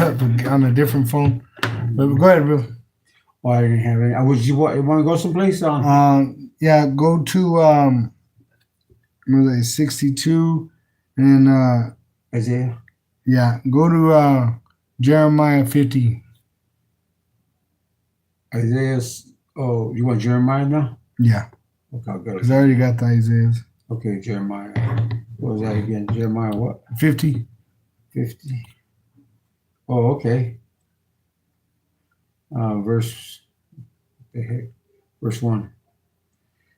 up on a different phone. But go ahead, bro. Well, I didn't have any. Would you want to go someplace? Yeah, go to 62 and Isaiah. Yeah, go to Jeremiah 50. Isaiah. Oh, you want Jeremiah now? Yeah. Okay, I'll go. Because I already got the Isaiahs. Okay, Jeremiah. What was that again? Jeremiah what? 50. 50. Oh, okay. Verse 1.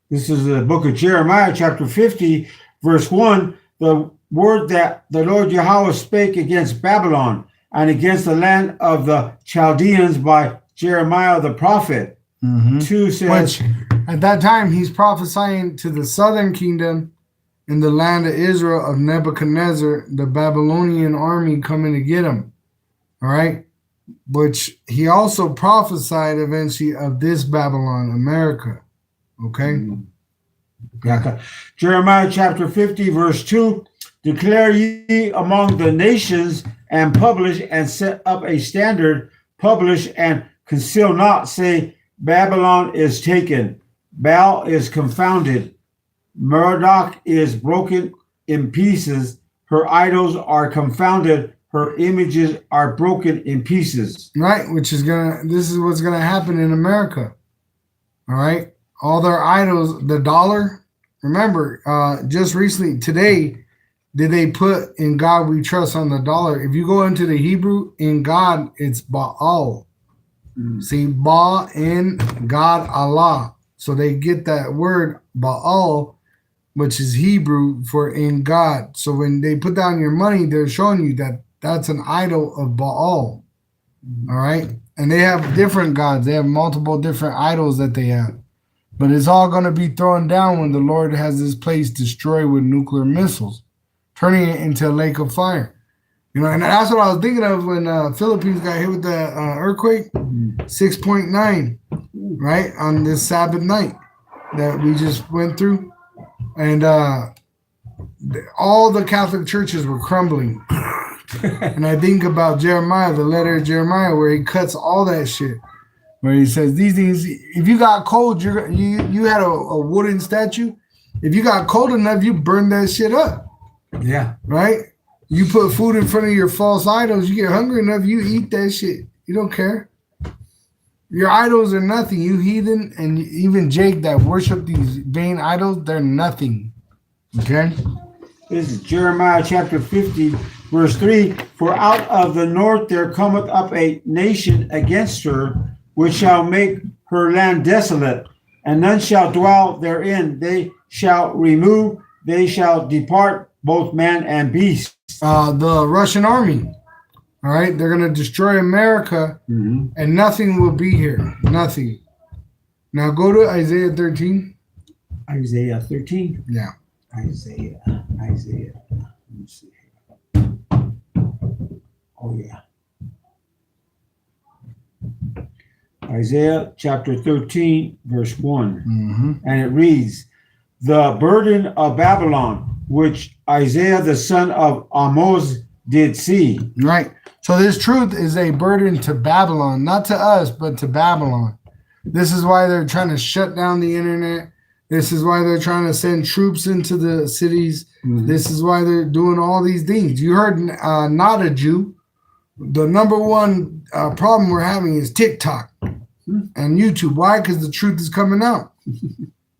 This is the book of Jeremiah, chapter 50, verse 1. The word that the Lord Yahweh spake against Babylon and against the land of the Chaldeans by Jeremiah the prophet. 2 says, which at that time he's prophesying to the southern kingdom in the land of Israel of Nebuchadnezzar, the Babylonian army coming to get him. All right. Which he also prophesied eventually of this Babylon, America. Okay. Yeah. Jeremiah chapter 50, verse 2. Declare ye among the nations and publish and set up a standard, publish and conceal not, say, Babylon is taken, Baal is confounded, Merodach is broken in pieces, her idols are confounded, her images are broken in pieces. Right, this is what's gonna happen in America. All right. All their idols, the dollar. Remember, just recently, today, did they put in God we trust on the dollar? If you go into the Hebrew, in God, it's Baal. See, Ba in God Allah. So they get that word Baal, which is Hebrew for in God. So when they put down your money, they're showing you that that's an idol of Baal. All right. And they have different gods. They have multiple different idols that they have. But it's all going to be thrown down when the Lord has this place destroyed with nuclear missiles, turning it into a lake of fire. You know, and that's what I was thinking of when Philippines got hit with the earthquake, 6.9, right, on this Sabbath night that we just went through. And all the Catholic churches were crumbling. And I think about Jeremiah, the letter of Jeremiah, where he cuts all that shit. Where he says these things, if you got cold, you had a wooden statue. If you got cold enough, you burn that shit up. Yeah. Right? You put food in front of your false idols, you get hungry enough, you eat that shit. You don't care. Your idols are nothing. You heathen, and even Jake that worship these vain idols, they're nothing. Okay? This is Jeremiah chapter 50, verse 3. For out of the north there cometh up a nation against her, which shall make her land desolate, and none shall dwell therein. They shall remove, they shall depart, both man and beast. The Russian army. All right, they're going to destroy America, and nothing will be here. Nothing. Now go to Isaiah 13. Isaiah 13? Yeah. Isaiah. Let me see. Oh, yeah. Isaiah chapter 13, verse 1. And it reads, the burden of Babylon, which Isaiah the son of Amoz did see. Right. So this truth is a burden to Babylon, not to us, but to Babylon. This is why they're trying to shut down the internet. This is why they're trying to send troops into the cities. This is why they're doing all these things. You heard not a Jew. The number one problem we're having is TikTok and YouTube. Why? Because the truth is coming out.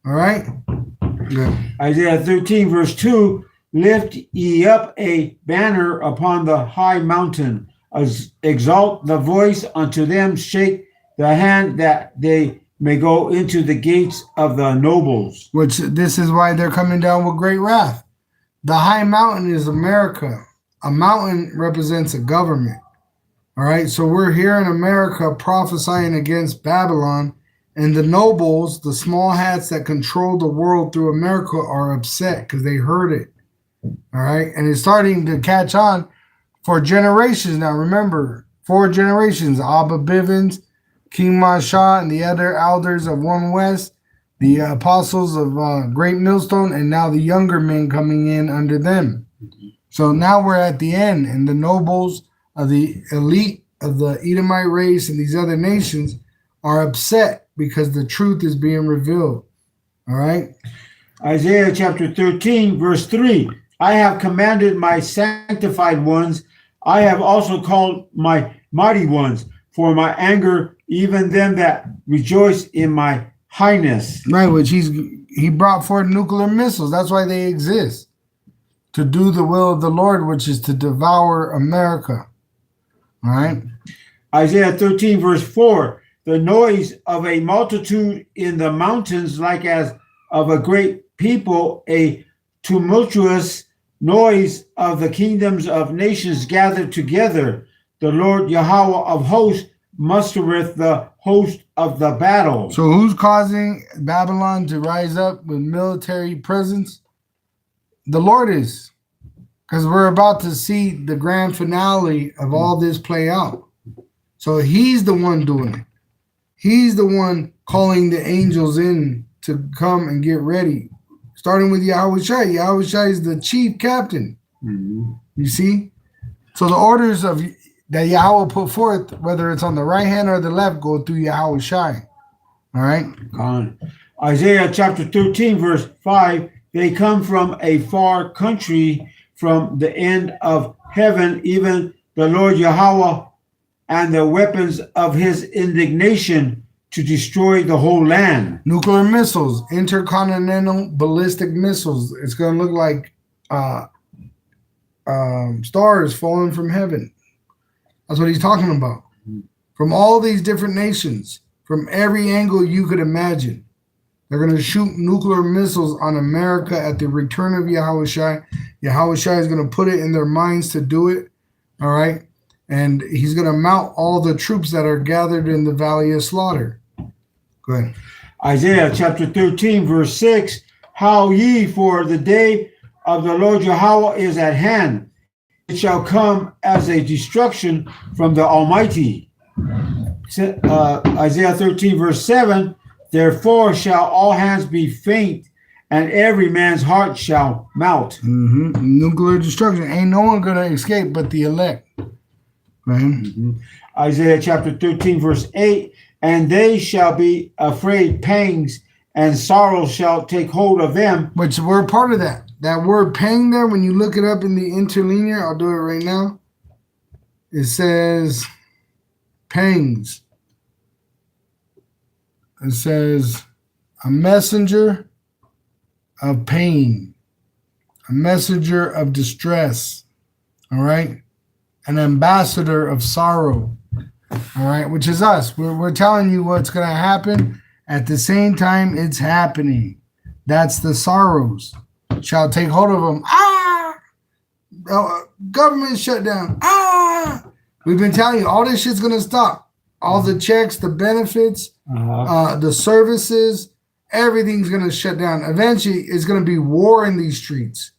All right? Good. Isaiah 13, verse 2, lift ye up a banner upon the high mountain, exalt the voice unto them, shake the hand that they may go into the gates of the nobles. Which this is why they're coming down with great wrath. The high mountain is America. A mountain represents a government. All right, so we're here in America prophesying against Babylon, and the nobles, the small hats that control the world through America, are upset because they heard it. All right, and it's starting to catch on for generations now. Remember, 4 generations: Abba Bivens, King Masha, and the other elders of One West, the apostles of Great Millstone, and now the younger men coming in under them. So now we're at the end, and the nobles of the elite of the Edomite race and these other nations are upset because the truth is being revealed. All right. Isaiah chapter 13, verse 3. I have commanded my sanctified ones. I have also called my mighty ones for my anger, even them that rejoice in my highness. Right, which he brought forth nuclear missiles. That's why they exist. To do the will of the Lord, which is to devour America. All right. Isaiah 13, verse 4. The noise of a multitude in the mountains, like as of a great people, a tumultuous noise of the kingdoms of nations gathered together. The Lord Yahweh of hosts mustereth the host of the battle. So who's causing Babylon to rise up with military presence? The Lord is. Because we're about to see the grand finale of all this play out. So he's the one doing it. He's the one calling the angels in to come and get ready. Starting with Yahushua. Yahushua is the chief captain. Mm-hmm. You see? So the orders of that Yahweh put forth, whether it's on the right hand or the left, go through Yahushua. All right? Isaiah chapter 13, verse 5. They come from a far country, from the end of heaven, even the Lord Yahweh, and the weapons of his indignation to destroy the whole land. Nuclear missiles, intercontinental ballistic missiles. It's going to look like stars falling from heaven. That's what he's talking about. From all these different nations, from every angle you could imagine. They're going to shoot nuclear missiles on America at the return of Yahushua. Yahushua is going to put it in their minds to do it. All right. And he's going to mount all the troops that are gathered in the valley of slaughter. Go ahead. Isaiah chapter 13, verse 6. How ye, for the day of the Lord Yahweh is at hand. It shall come as a destruction from the Almighty. Isaiah 13, verse 7. Therefore shall all hands be faint, and every man's heart shall melt. Mm-hmm. Nuclear destruction. Ain't no one going to escape but the elect. Right? Mm-hmm. Isaiah chapter 13, verse 8. And they shall be afraid pangs, and sorrow shall take hold of them. Which we're part of that. That word pang there, when you look it up in the interlinear, I'll do it right now. It says pangs. It says a messenger of pain, a messenger of distress, all right? An ambassador of sorrow, all right? Which is us. We're telling you what's going to happen. At the same time, it's happening. That's the sorrows. Shall take hold of them. Government shutdown. We've been telling you, all this shit's going to stop. All the checks, the benefits, the services, everything's going to shut down. Eventually, it's going to be war in these streets.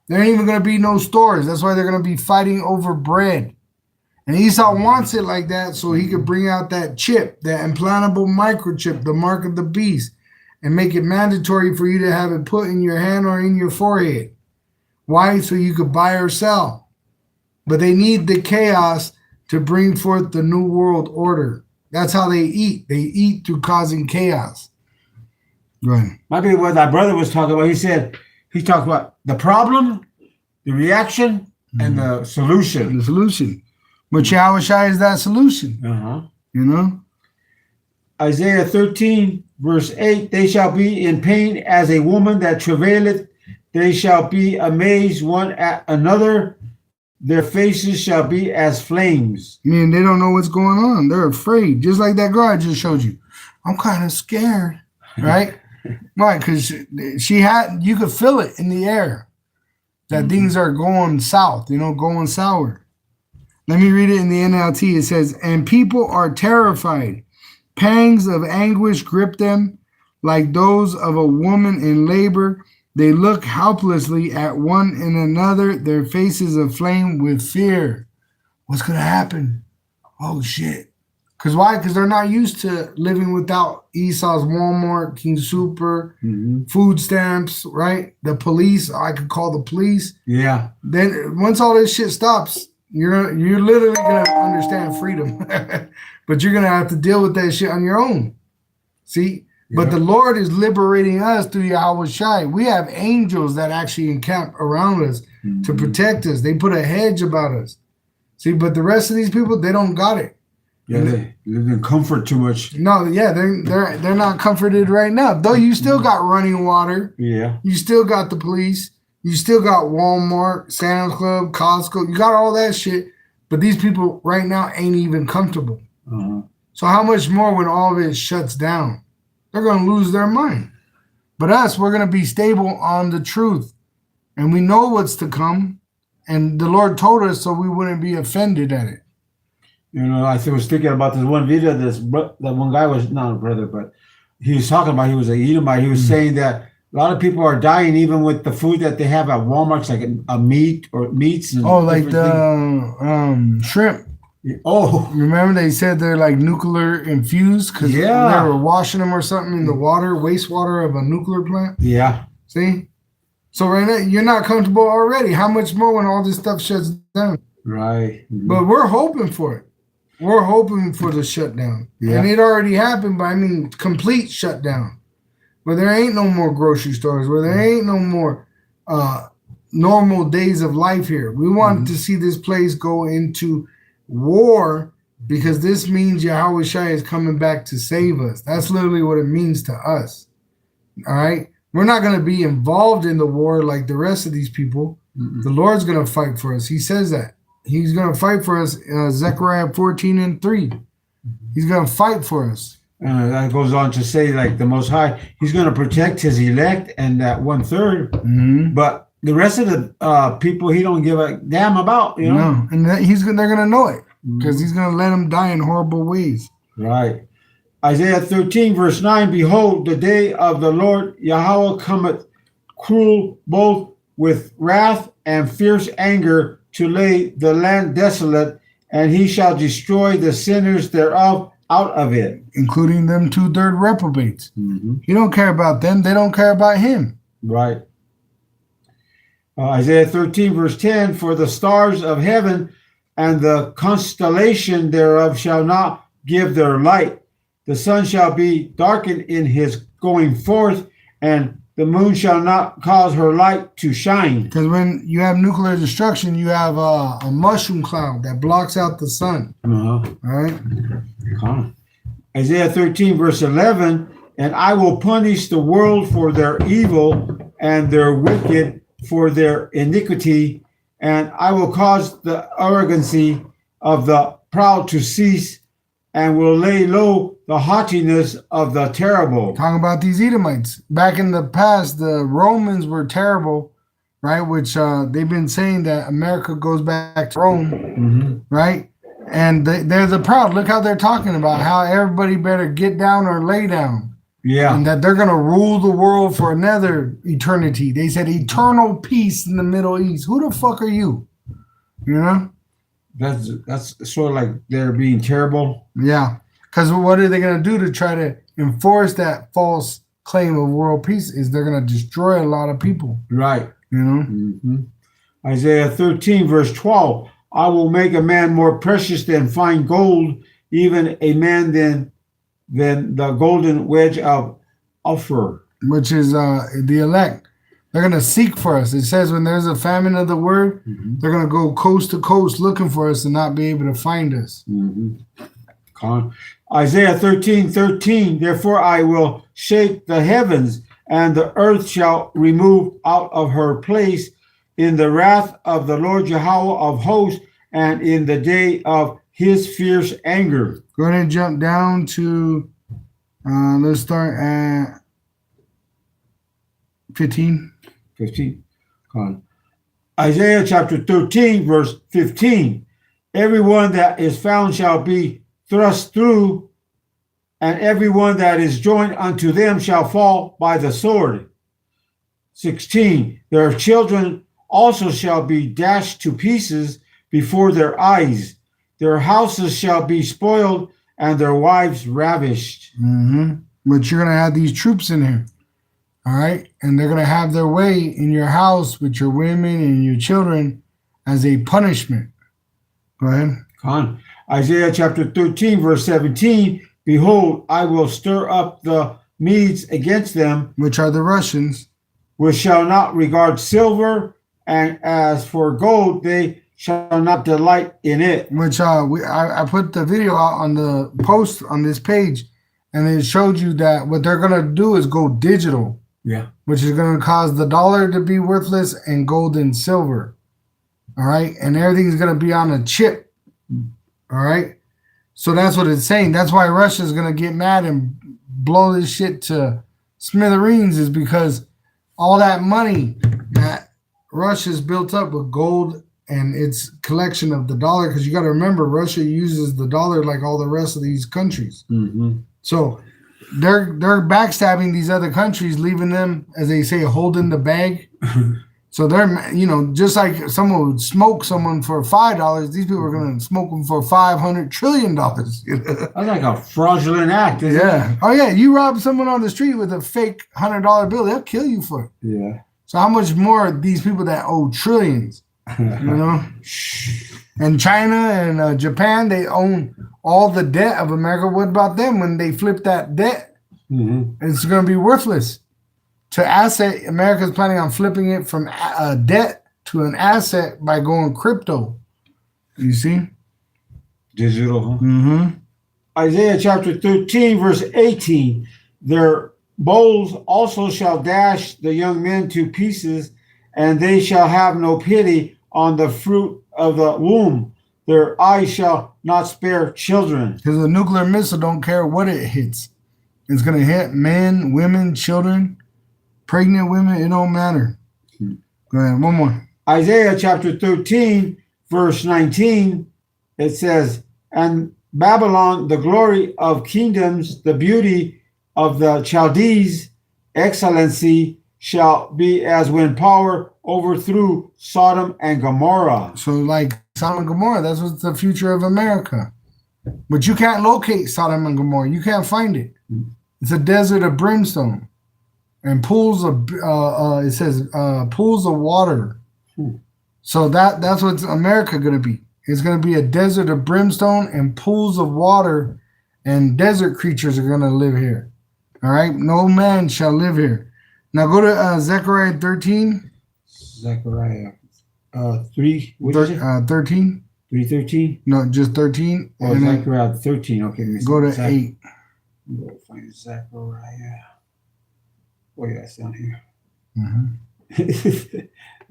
There ain't even going to be no stores. That's why they're going to be fighting over bread. And Esau wants it like that so he could bring out that chip, that implantable microchip, the mark of the beast, and make it mandatory for you to have it put in your hand or in your forehead. Why? So you could buy or sell. But they need the chaos to bring forth the new world order. That's how they eat. They eat through causing chaos. Go ahead. Might be what that brother was talking about. He talked about the problem, the reaction, and the solution. The solution. But Yahushua is that solution. You know? Isaiah 13, verse 8. They shall be in pain as a woman that travaileth. They shall be amazed one at another. Their faces shall be as flames. Man, they don't know what's going on. They're afraid. Just like that girl I just showed you. I'm kind of scared. Right? Right, because you could feel it in the air. That things are going south, going sour. Let me read it in the NLT. It says, and people are terrified. Pangs of anguish grip them like those of a woman in labor. They look helplessly at one and another, their faces aflame with fear. What's going to happen? Oh, shit. Because why? Because they're not used to living without Esau's Walmart, King Super, food stamps, right? The police, I could call the police. Yeah. Then once all this shit stops, You're literally gonna understand freedom, but you're gonna have to deal with that shit on your own. See, but the Lord is liberating us through Yahweh Shai. We have angels that actually encamp around us to protect us. They put a hedge about us. See, but the rest of these people, they don't got it. Yeah, they live in comfort too much. No, yeah, they're not comforted right now. Though you still got running water. Yeah. You still got the police. You still got Walmart, Sam's Club, Costco. You got all that shit. But these people right now ain't even comfortable. Uh-huh. So how much more when all of it shuts down? They're going to lose their mind. But us, we're going to be stable on the truth. And we know what's to come. And the Lord told us so we wouldn't be offended at it. You know, I was thinking about this one video. That one guy was not a brother, but he was talking about he was a Edomite. He was saying that a lot of people are dying even with the food that they have at Walmart, it's like a meat or meats. And like the shrimp. Oh, remember they said they're like nuclear infused because they were washing them or something in the water, wastewater of a nuclear plant. Yeah. See? So right now, you're not comfortable already. How much more when all this stuff shuts down? Right. Mm-hmm. But we're hoping for it. We're hoping for the shutdown. Yeah. And it already happened, but I mean complete shutdown. Where there ain't no more grocery stores, where there ain't no more normal days of life here. We want to see this place go into war because this means Yahweh Shai is coming back to save us. That's literally what it means to us. All right? We're not going to be involved in the war like the rest of these people. The Lord's going to fight for us. He says that. He's going to fight for us, Zechariah 14:3. He's going to fight for us. That goes on to say, like the Most High, He's going to protect His elect and that 1/3. But the rest of the people, He don't give a damn about. You know, no. And they're going to know it because He's going to let them die in horrible ways. Right. Isaiah 13 verse 9. Behold, the day of the Lord Yahweh cometh, cruel both with wrath and fierce anger, to lay the land desolate, and He shall destroy the sinners thereof out of it, including them 2/3 reprobates. He don't care about them. They don't care about Him. Right. Isaiah 13 verse 10. For the stars of heaven and the constellation thereof shall not give their light. The sun shall be darkened in his going forth, and the moon shall not cause her light to shine. Because when you have nuclear destruction, you have a mushroom cloud that blocks out the sun. All right? Isaiah 13, verse 11, and I will punish the world for their evil and their wicked for their iniquity, and I will cause the arrogancy of the proud to cease, and will lay low the haughtiness of the terrible. Talking about these Edomites. Back in the past, the Romans were terrible, right? Which they've been saying that America goes back to Rome, right? And they're the proud. Look how they're talking about how everybody better get down or lay down. Yeah. And that they're going to rule the world for another eternity. They said eternal peace in the Middle East. Who the fuck are you? You know? That's sort of like they're being terrible. Yeah. Because what are they going to do to try to enforce that false claim of world peace? Is they're going to destroy a lot of people. Right. You know? Isaiah 13, verse 12. I will make a man more precious than fine gold, even a man than the golden wedge of Ophir. Which is the elect. They're going to seek for us. It says when there's a famine of the word, they're going to go coast to coast looking for us and not be able to find us. Isaiah 13:13. Therefore I will shake the heavens, and the earth shall remove out of her place in the wrath of the Lord Yahweh of hosts, and in the day of His fierce anger. Go ahead and jump down to, let's start at 15. Isaiah chapter 13, verse 15. Everyone that is found shall be thrust through, and everyone that is joined unto them shall fall by the sword. 16. Their children also shall be dashed to pieces before their eyes. Their houses shall be spoiled, and their wives ravished. But you're going to have these troops in here. All right. And they're going to have their way in your house with your women and your children as a punishment. Go ahead. Con. Isaiah chapter 13, verse 17. Behold, I will stir up the Medes against them, Which are the Russians. which shall not regard silver, and as for gold, they shall not delight in it. Which I put the video out on the post on this page, and it showed you that what they're gonna do is go digital, Yeah. which is gonna cause the dollar to be worthless and gold and silver. All right, and everything's gonna be on a chip. All right, so that's what it's saying. That's why Russia's gonna get mad and blow this shit to smithereens, is because all that money that Russia's built up with gold and its collection of the dollar, because you got to remember Russia uses the dollar like all the rest of these countries. Mm-hmm. So they're backstabbing these other countries, leaving them, as they say, holding the bag. So they're, just like someone would smoke someone for $5, these people are going to smoke them for $500 trillion. That's like a fraudulent act, isn't Yeah. Oh yeah, you rob someone on the street with a fake $100 bill, they'll kill you for it. it? Yeah. So how much more are these people that owe trillions? And China and Japan, they own all the debt of America. What about them? When they flip that debt, it's going to be worthless. To asset, America's planning on flipping it from debt to an asset by going crypto. You see? Digital, huh? Mm-hmm. Isaiah chapter 13, verse 18. Their bowls also shall dash the young men to pieces, and they shall have no pity on the fruit of the womb. Their eyes shall not spare children. Because a nuclear missile don't care what it hits. It's going to hit men, women, children, pregnant women. It don't matter. Go ahead. One more. Isaiah chapter 13, verse 19. It says, and Babylon, the glory of kingdoms, the beauty of the Chaldees, excellency shall be as when power overthrew Sodom and Gomorrah. So like Sodom and Gomorrah, that's what's the future of America. But you can't locate Sodom and Gomorrah. You can't find it. It's a desert of brimstone and pools of, it says pools of water. So that's what America going to be. It's going to be a desert of brimstone and pools of water, and desert creatures are going to live here. All right? No man shall live here. Now go to Zechariah 13. Zechariah 3, what is it? 13. 3:13? No, just 13. Oh, And then Zechariah 13. Okay. go to 8. Go find Zechariah. Oh, yeah, it's down here. Mm-hmm.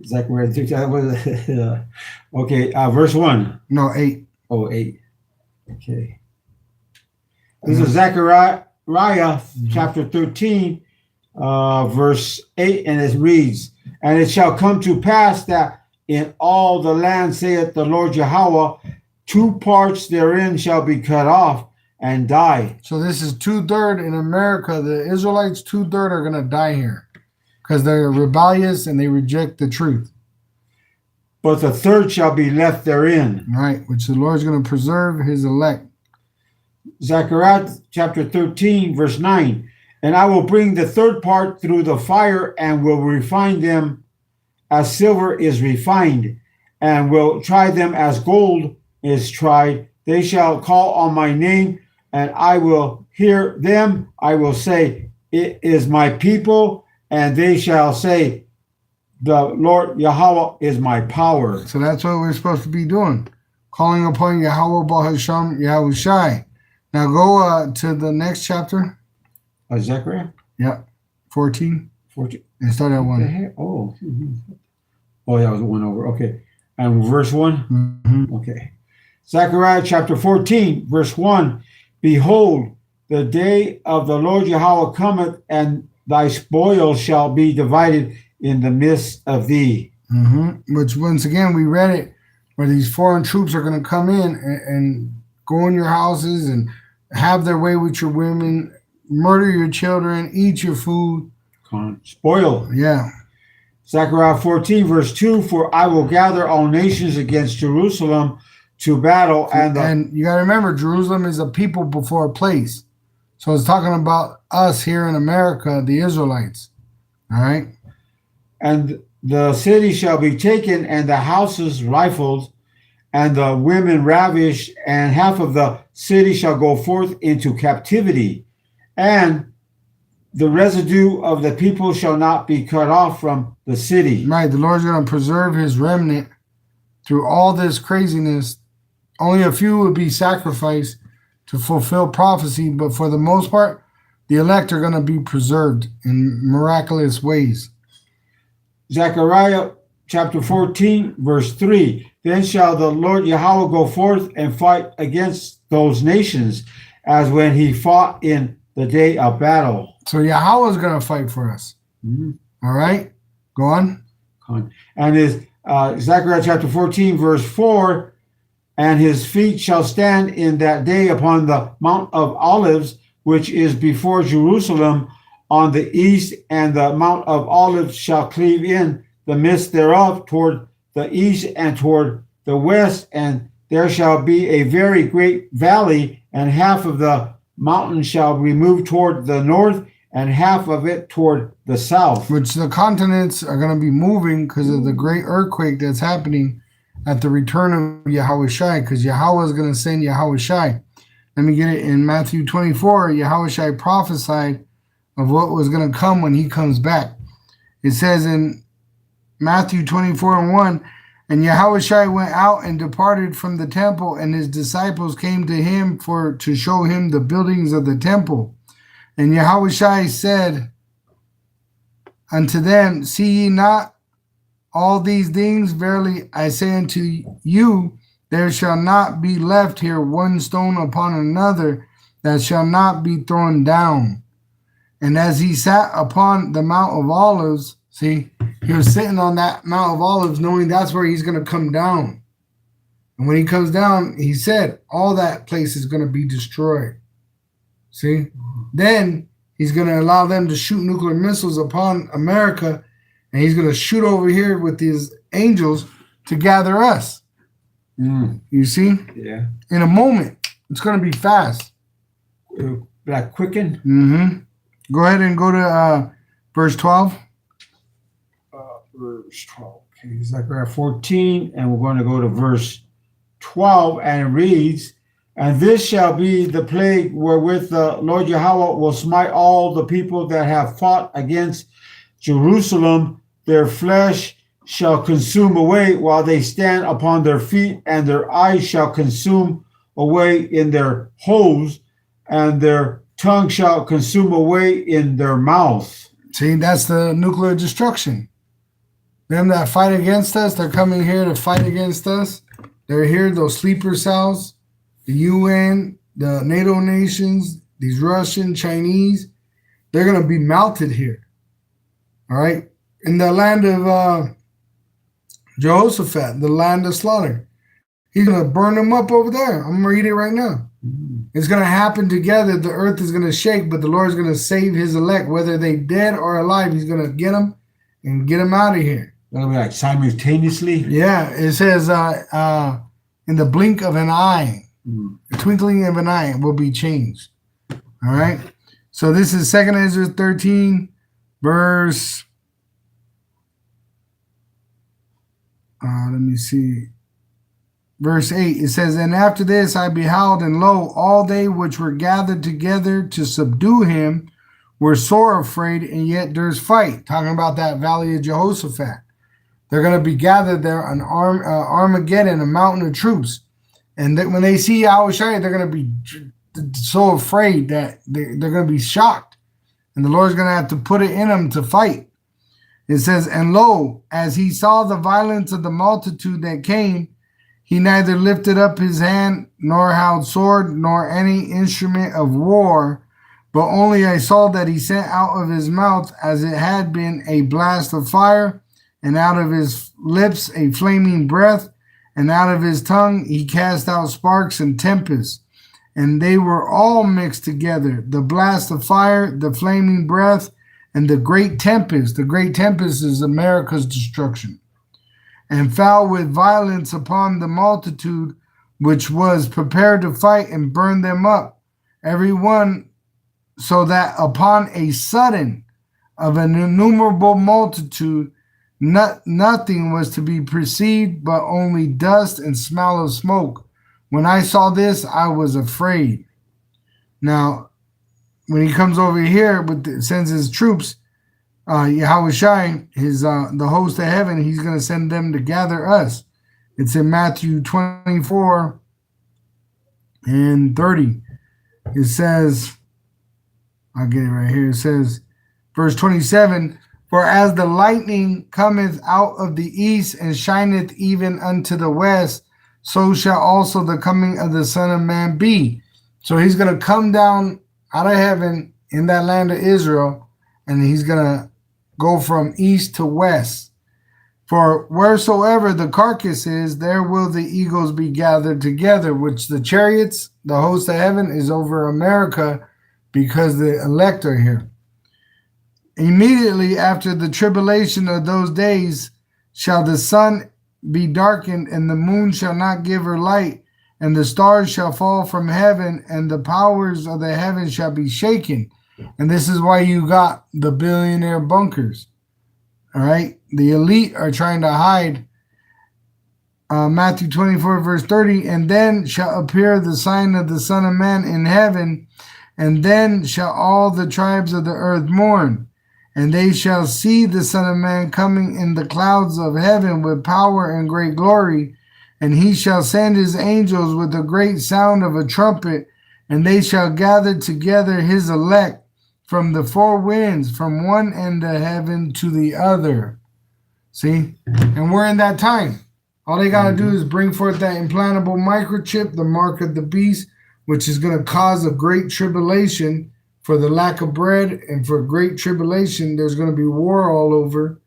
Zechariah 13. Okay, verse 1. No, 8. Oh, 8. Okay. This is Zechariah chapter 13, verse 8, and it reads, and it shall come to pass that in all the land, saith the Lord Yahweh, 2 parts therein shall be cut off and die. So this is 2/3 in America. The Israelites, 2/3 are going to die here because they're rebellious and they reject the truth. But the third shall be left therein. Right, which the Lord's going to preserve his elect. Zechariah chapter 13, verse 9. And I will bring the third part through the fire and will refine them as silver is refined, and will try them as gold is tried. They shall call on my name, and I will hear them. I will say, it is my people, and they shall say, the Lord Yahweh is my power. So that's what we're supposed to be doing. Calling upon Yahweh Bahasham Yahushai. Now go to the next chapter. Zechariah? Yeah. 14. 14. And start at 1. Oh. Oh, that was 1 over. Okay. And verse 1? Mm-hmm. Okay. Zechariah chapter 14, verse 1. Behold, the day of the Lord Yahweh cometh, and thy spoil shall be divided in the midst of thee. Mm-hmm. Which, once again, we read it, where these foreign troops are going to come in and go in your houses and have their way with your women, murder your children, eat your food. Spoil. Yeah. Zechariah 14, verse 2. For I will gather all nations against Jerusalem to battle. And you got to remember, Jerusalem is a people before a place. So it's talking about us here in America, the Israelites. All right. And the city shall be taken, and the houses rifled, and the women ravished, and half of the city shall go forth into captivity, and the residue of the people shall not be cut off from the city. Right. The Lord's going to preserve his remnant through all this craziness. Only a few would be sacrificed to fulfill prophecy, but for the most part, the elect are going to be preserved in miraculous ways. Zechariah chapter 14, verse 3. Then shall the Lord Yahweh go forth and fight against those nations, as when he fought in the day of battle. So Yahweh is going to fight for us. Mm-hmm. All right. Go on. And is Zechariah chapter 14, verse 4. And his feet shall stand in that day upon the Mount of Olives, which is before Jerusalem on the east, and the Mount of Olives shall cleave in the midst thereof toward the east and toward the west, and there shall be a very great valley, and half of the mountain shall remove toward the north, and half of it toward the south. Which the continents are going to be moving because of the great earthquake that's happening at the return of Yahweh Shai, because Yahweh is going to send Yahweh Shai. Let me get it in Matthew 24. Yahweh Shai prophesied of what was going to come when he comes back. It says in Matthew 24:1, and Yahweh Shai went out and departed from the temple, and his disciples came to him to show him the buildings of the temple. And Yahweh Shai said unto them, see ye not all these things? Verily I say unto you, there shall not be left here one stone upon another that shall not be thrown down. And as he sat upon the Mount of Olives, see, he was sitting on that Mount of Olives knowing that's where he's going to come down. And when he comes down, he said, all that place is going to be destroyed. See? Then he's going to allow them to shoot nuclear missiles upon America, and he's going to shoot over here with his angels to gather us. You see? Yeah. In a moment. It's going to be fast. Like quicken. Mm-hmm. Go ahead and go to verse 12. Verse 12. Okay, Zechariah 14, and we're going to go to verse 12, and it reads, and this shall be the plague wherewith the Lord Yahweh will smite all the people that have fought against Jerusalem. Their flesh shall consume away while they stand upon their feet, and their eyes shall consume away in their holes, and their tongue shall consume away in their mouth. See, that's the nuclear destruction. Them that fight against us, they're coming here to fight against us. They're here, those sleeper cells, the UN, the NATO nations, these Russian, Chinese, they're going to be melted here. All right? In the land of Jehoshaphat, the land of slaughter. He's going to burn them up over there. I'm going to read it right now. It's going to happen together. The earth is going to shake, but the Lord's going to save his elect, whether they dead or alive. He's going to get them and get them out of here. That'll be like simultaneously? Yeah, it says in the blink of an eye, the twinkling of an eye will be changed. All right? So this is 2 Ezra 13, verse... let me see. Verse 8, it says, and after this I beheld, and lo, all they which were gathered together to subdue him were sore afraid, and yet durst fight. Talking about that valley of Jehoshaphat. They're going to be gathered there on Armageddon, a mountain of troops. And when they see Yahushua, they're going to be so afraid that they're going to be shocked. And the Lord's going to have to put it in them to fight. It says, and lo, as he saw the violence of the multitude that came, he neither lifted up his hand, nor held sword, nor any instrument of war, but only I saw that he sent out of his mouth, as it had been, a blast of fire, and out of his lips a flaming breath, and out of his tongue he cast out sparks and tempests. And they were all mixed together, the blast of fire, the flaming breath, and the great tempest. The great tempest is America's destruction. And fell with violence upon the multitude which was prepared to fight, and burned them up, every one, so that upon a sudden of an innumerable multitude Nothing was to be perceived but only dust and smell of smoke. When I saw this, I was afraid. Now, when he comes over here, sends his troops, Yahweh Shai, the host of heaven, he's going to send them to gather us. It's in Matthew 24 and 30. It says, I'll get it right here. It says, verse 27, for as the lightning cometh out of the east and shineth even unto the west, so shall also the coming of the Son of Man be. So he's going to come down out of heaven in that land of Israel, and he's going to go from east to west. For wheresoever the carcass is, there will the eagles be gathered together, which the chariots, the host of heaven, is over America because the elect are here. Immediately after the tribulation of those days shall the sun be darkened, and the moon shall not give her light, and the stars shall fall from heaven, and the powers of the heaven shall be shaken. And this is why you got the billionaire bunkers. All right. The elite are trying to hide. Matthew 24, verse 30. And then shall appear the sign of the Son of Man in heaven. And then shall all the tribes of the earth mourn. And they shall see the Son of Man coming in the clouds of heaven with power and great glory. And he shall send his angels with a great sound of a trumpet. And they shall gather together his elect from the four winds, from one end of heaven to the other. See? And we're in that time. All they got to do is bring forth that implantable microchip, the mark of the beast, which is going to cause a great tribulation for the lack of bread. And for great tribulation, there's going to be war all over.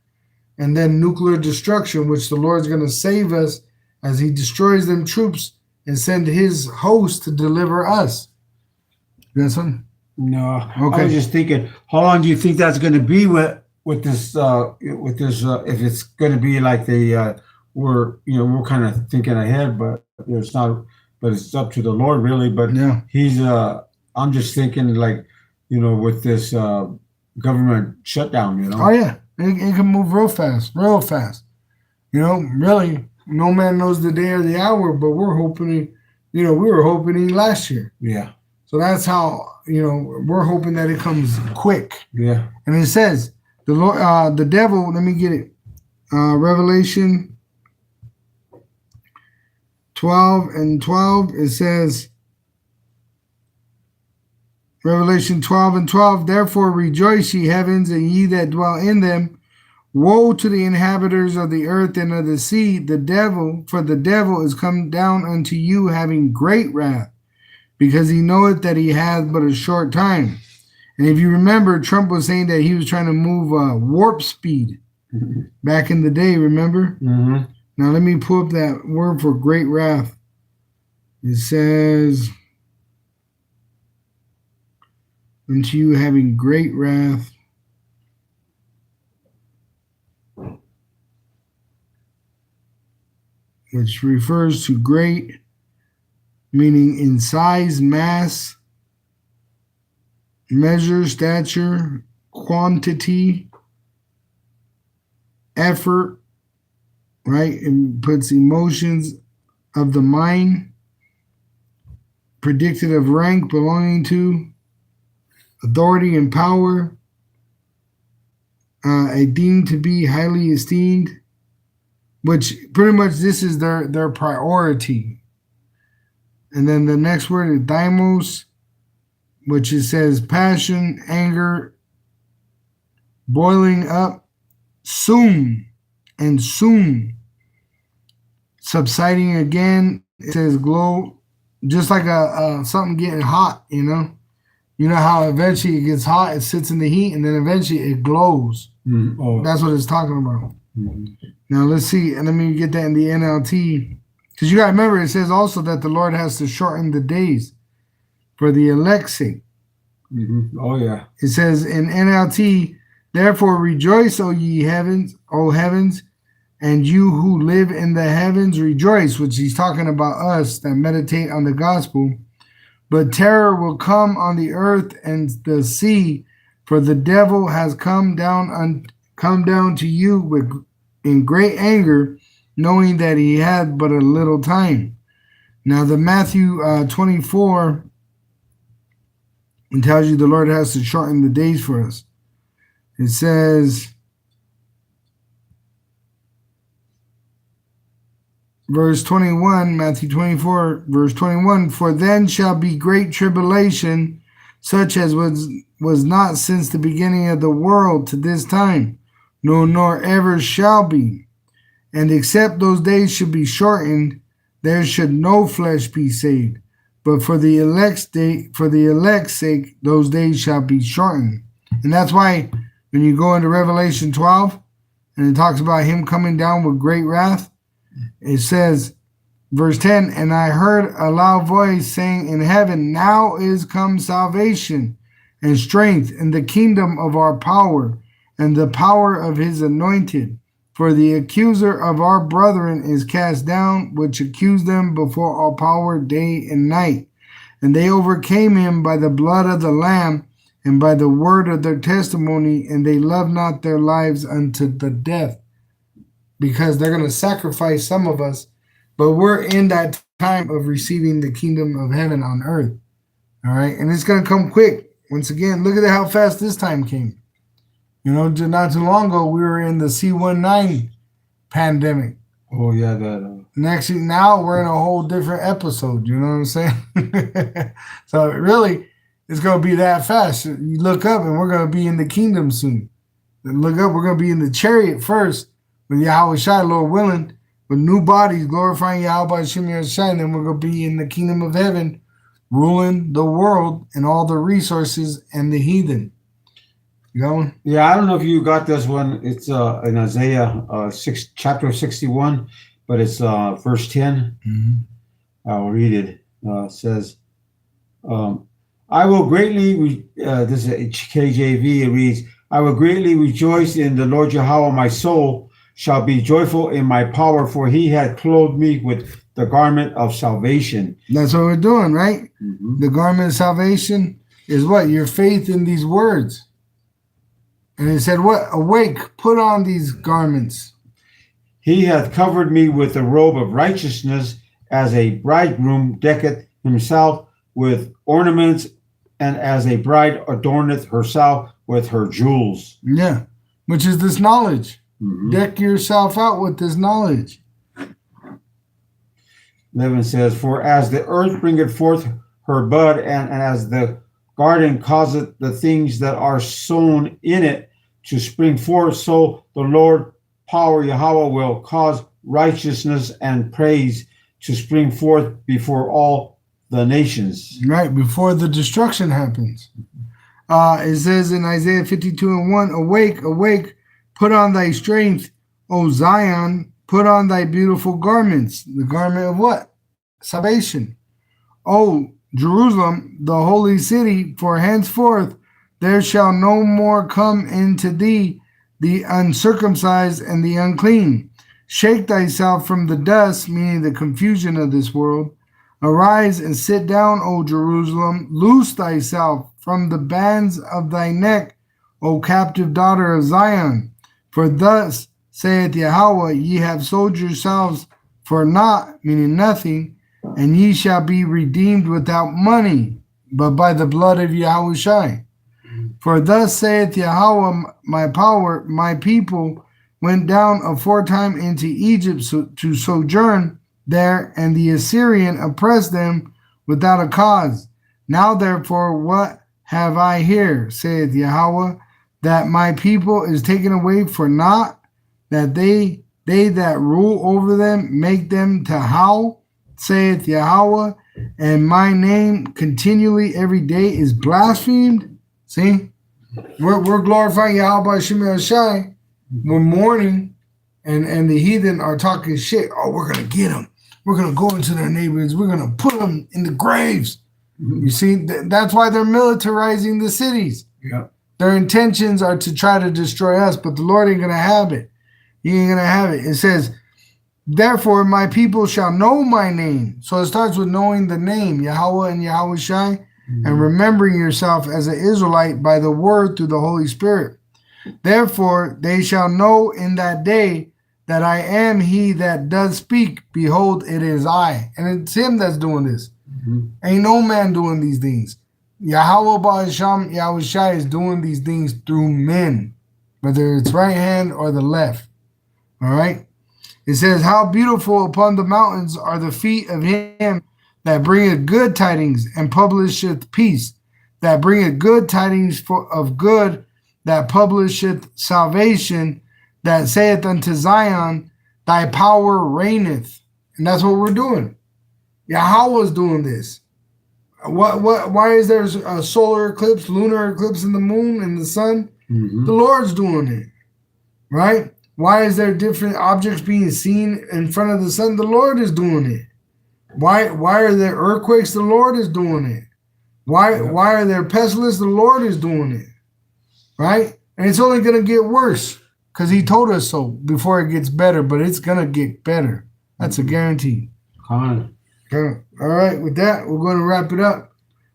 And then nuclear destruction, which the Lord's going to save us as he destroys them troops and send his host to deliver us. You got something? No, okay. I was just thinking, how long do you think that's going to be with this? If it's going to be like we're kind of thinking ahead, but it's not. But it's up to the Lord, really. But yeah, he's. I'm just thinking, like, with this government shutdown. Oh yeah, it can move real fast, real fast. Really, no man knows the day or the hour, but we're hoping. We were hoping last year. Yeah. So that's how, we're hoping that it comes quick. Yeah. And it says, the Lord, the devil, let me get it. Revelation 12 and 12, it says, Revelation 12 and 12, therefore rejoice, ye heavens, and ye that dwell in them. Woe to the inhabitants of the earth and of the sea, for the devil is come down unto you having great wrath, because he knoweth that he hath but a short time. And if you remember, Trump was saying that he was trying to move warp speed back in the day, remember? Mm-hmm. Now let me pull up that word for great wrath. It says, unto you having great wrath. Which refers to great, meaning in size, mass, measure, stature, quantity, effort, right? It puts emotions of the mind, predicted of rank belonging to, authority and power, a deemed to be highly esteemed, which pretty much this is their priority. And then the next word is thymos, which it says passion, anger, boiling up, soon, subsiding again. It says glow, just like something getting hot, You know how eventually it gets hot, it sits in the heat, and then eventually it glows. Mm-hmm. Oh. That's what it's talking about. Mm-hmm. Now let's see, and let me get that in the NLT. Because you got to remember, it says also that the Lord has to shorten the days for the elect's sake. Mm-hmm. Oh, yeah. It says in NLT, therefore rejoice, O ye heavens, and you who live in the heavens rejoice, which he's talking about us that meditate on the gospel. But terror will come on the earth and the sea, for the devil has come down to you in great anger, knowing that he had but a little time. Now, the Matthew 24 tells you the Lord has to shorten the days for us. It says, verse 21, Matthew 24, verse 21, for then shall be great tribulation, such as was not since the beginning of the world to this time, no, nor ever shall be. And except those days should be shortened, there should no flesh be saved. But for the elect's sake, those days shall be shortened. And that's why when you go into Revelation 12, and it talks about him coming down with great wrath, it says, verse 10, and I heard a loud voice saying in heaven, now is come salvation and strength and the kingdom of our power and the power of his anointed. For the accuser of our brethren is cast down, which accused them before all power day and night. And they overcame him by the blood of the Lamb and by the word of their testimony, and they loved not their lives unto the death. Because they're going to sacrifice some of us, but we're in that time of receiving the kingdom of heaven on earth. All right, and it's going to come quick. Once again, look at how fast this time came. You know, not too long ago, we were in the C-19 pandemic. Oh, yeah, that. Next, now we're in a whole different episode. You know what I'm saying? So really, it's going to be that fast. You look up, and we're going to be in the kingdom soon. And look up, we're going to be in the chariot first with Yahweh Shai, Lord willing, with new bodies, glorifying Yahweh Hashem Yahshai, and then we're going to be in the kingdom of heaven, ruling the world and all the resources and the heathen. You going? Yeah, I don't know if you got this one. It's in Isaiah chapter 61, but it's verse 10. Mm-hmm. I'll read it. It says, I will greatly, this is KJV, it reads, I will greatly rejoice in the Lord Yahweh, my soul shall be joyful in my power, for he had clothed me with the garment of salvation. That's what we're doing, right? Mm-hmm. The garment of salvation is what? Your faith in these words. And it said, what? Awake, put on these garments. He hath covered me with a robe of righteousness, as a bridegroom decketh himself with ornaments, and as a bride adorneth herself with her jewels. Yeah, which is this knowledge. Mm-hmm. Deck yourself out with this knowledge. 11 says, for as the earth bringeth forth her bud, and as the garden causeth the things that are sown in it to spring forth, so the Lord power Yahweh will cause righteousness and praise to spring forth before all the nations. Right, before the destruction happens. It says in Isaiah 52:1, awake, awake, put on thy strength, O Zion, put on thy beautiful garments. The garment of what? Salvation. O Jerusalem, the holy city, for henceforth there shall no more come into thee the uncircumcised and the unclean. Shake thyself from the dust, meaning the confusion of this world. Arise and sit down, O Jerusalem. Loose thyself from the bands of thy neck, O captive daughter of Zion. For thus saith Yahweh, ye have sold yourselves for naught, meaning nothing, and ye shall be redeemed without money, but by the blood of Yahweh Shai. For thus saith Yahweh, my power, my people went down aforetime into Egypt to sojourn there, and the Assyrian oppressed them without a cause. Now therefore, what have I here, saith Yahweh, that my people is taken away for naught, that they that rule over them make them to howl, saith Yahweh, and my name continually every day is blasphemed. See, we're glorifying Yahweh by Shem Shai. We're mourning, and the heathen are talking shit. Oh, we're gonna get them. We're gonna go into their neighborhoods. We're gonna put them in the graves. You see, that's why they're militarizing the cities. Yeah. Their intentions are to try to destroy us, but the Lord ain't gonna have it. He ain't gonna have it. It says, therefore, my people shall know my name. So it starts with knowing the name, Yahweh and Yahweh Shai, and remembering yourself as an Israelite by the word through the Holy Spirit. Therefore, they shall know in that day that I am he that does speak. Behold, it is I. And it's him that's doing this. Ain't no man doing these things. Yahweh Ba'asham, Yahushai is doing these things through men, whether it's right hand or the left. All right? It says, how beautiful upon the mountains are the feet of him that bringeth good tidings and publisheth peace, that bringeth good tidings of good, that publisheth salvation, that saith unto Zion, thy power reigneth. And that's what we're doing. Yahweh's doing this. Why is there a solar eclipse, lunar eclipse in the moon and the sun? The Lord's doing it. Right? Why is there different objects being seen in front of the sun? The Lord is doing it. Why are there earthquakes? The Lord is doing it. Why are there pestilence? The Lord is doing it. Right? And it's only going to get worse because he told us so before it gets better, but it's going to get better. That's a guarantee. All right, with that, we're going to wrap it up.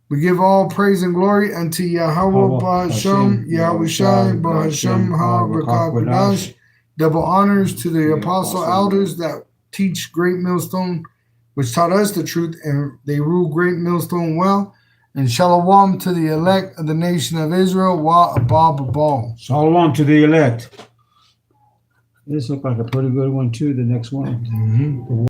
We give all praise and glory unto Yahweh Ba'asham, Yahushai Ba'asham HaRakah. Double honors to the apostle elders that teach Great Millstone, which taught us the truth, and they rule Great Millstone well. And shalom to the elect of the nation of Israel, wa abab abal. Shalom to the elect. This looks like a pretty good one too, the next one.